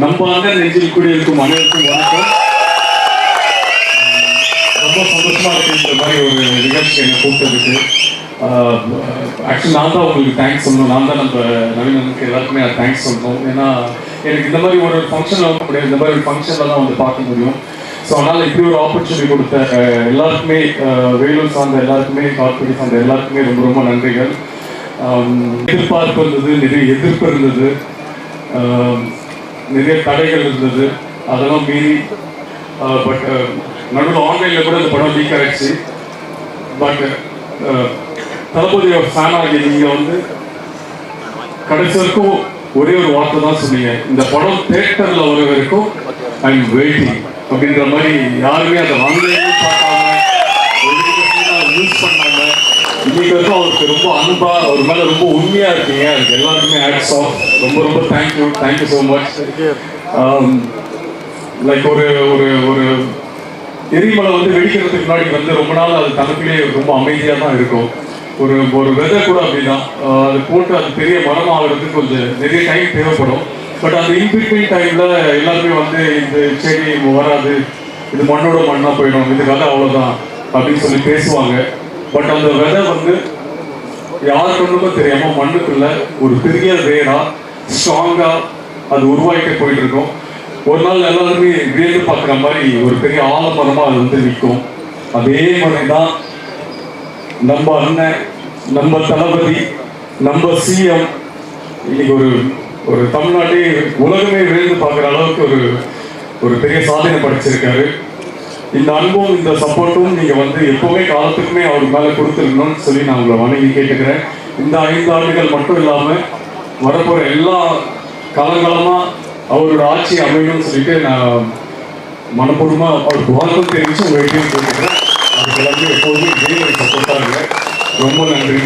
நம்ம அண்ணன் நெஞ்சில் குடியிருக்கும் அனைவருக்கும் வணக்கம். ரொம்ப சந்தோஷமா இருக்கு இந்த மாதிரி ஒரு நிகழ்ச்சி என்னை கூப்பிட்டதுக்கு. ஆக்சுவலி நான் தான் உங்களுக்கு தேங்க்ஸ் சொல்லணும். நான் தான் நம்ம நவீனனுக்கு எல்லாருக்குமே தேங்க்ஸ் சொல்லணும். ஏன்னா எனக்கு இந்த மாதிரி ஒரு ஃபங்க்ஷனில் வந்து முடியாது, இந்த மாதிரி ஒரு ஃபங்க்ஷனில் தான் வந்து பார்க்க முடியும். ஸோ அதனால் இப்படி ஒரு ஆப்பர்ச்சுனிட்டி கொடுத்த எல்லாருக்குமே, வேலூர் சார்ந்த எல்லாருக்குமே, கார்பரேட் சார்ந்த எல்லாருக்குமே ரொம்ப ரொம்ப நன்றிகள். எதிர்பார்ப்பு இருந்தது, நிறைய எதிர்ப்பு இருந்தது, நிறைய தடைகள் இருந்தது. அதெல்லாம் மீறி பட் நடுவில் ஆன்லைனில் கூட இந்த படம் லீக் ஆகிடுச்சு. பட் தளபதியோட ஃபேன் ஆகி நீங்கள் வந்து கடைசி வரைக்கும் ஒரே ஒரு வார்த்தை தான் சொன்னீங்க, இந்த படம் தியேட்டரில் வர வரைக்கும் ஐ எம் வெயிட்டிங் அப்படின்ற மாதிரி. யாருமே அதை ஆன்லைன்லையும் பார்க்காம யூஸ் பண்ணாம இன்னைக்கு வரைக்கும் அவருக்கு ரொம்ப அன்பா, அவர் மேலே ரொம்ப உண்மையாக இருக்கீங்க. அதுக்கு எல்லாருக்குமே ஹேட்ஸ் ஆஃப். ரொம்ப ரொம்ப தேங்க்யூ ஸோ மச். லைக் ஒரு ஒரு ஒரு எரிமலை வந்து வெடிக்கிறதுக்கு முன்னாடி வந்து ரொம்ப நாள் அது தனக்குள்ளே ரொம்ப அமைதியாக தான் இருக்கும். ஒரு ஒரு விதை கூட அப்படிதான், அது போட்டு அது பெரிய மரம் ஆகிறதுக்கு கொஞ்சம் நிறைய டைம் தேவைப்படும். பட் அந்த இன்பிட்வீன் டைமில் எல்லாருமே வந்து இந்த செடி வராது, இது மண்ணோட மண்ணாக போயிடும், இது கதை அவ்வளோதான் அப்படின்னு சொல்லி பேசுவாங்க. பட் அந்த விதை வந்து யாருக்கு ஒன்றுமே தெரியாமல் மண்ணுக்குள்ள ஒரு பெரிய வேரா ஸ்ட்ராங்காக அது உருவாக்கிட்டு போயிட்டு இருக்கும். ஒரு நாள் எல்லாருமே வியந்து பார்க்குற மாதிரி ஒரு பெரிய ஆலமரமாக அது வந்து நிற்கும். அதே மாதிரி தான் நம்ம அண்ணன், நம்ம தளபதி, நம்ம சிஎம் இன்னைக்கு ஒரு ஒரு தமிழ்நாட்டை உலகமே விழுந்து பார்க்குற அளவுக்கு ஒரு ஒரு பெரிய சாதனை படைச்சிருக்காரு. இந்த அன்பும் இந்த சப்போர்ட்டும் நீங்கள் வந்து எப்போவுமே காலத்துக்குமே அவர் மேலே கொடுத்துருக்கணும்னு சொல்லி நான் உங்களை வணங்கி கேட்டுக்கிறேன். இந்த 5 ஆண்டுகள் மட்டும் இல்லாமல் வரப்போகிற எல்லா காலங்காலமாக அவரோட ஆட்சி அமையணும்னு சொல்லிட்டு நான் மனப்பூர்வமாக அவருக்கு வாழ்க்கை தெரிவித்து உங்கள் வீட்டையும் கேட்டுக்கிறேன். அதுக்கு எல்லாமே எப்போதுமே சப்போர்ட்டாக இருங்க. ரொம்ப நன்றி.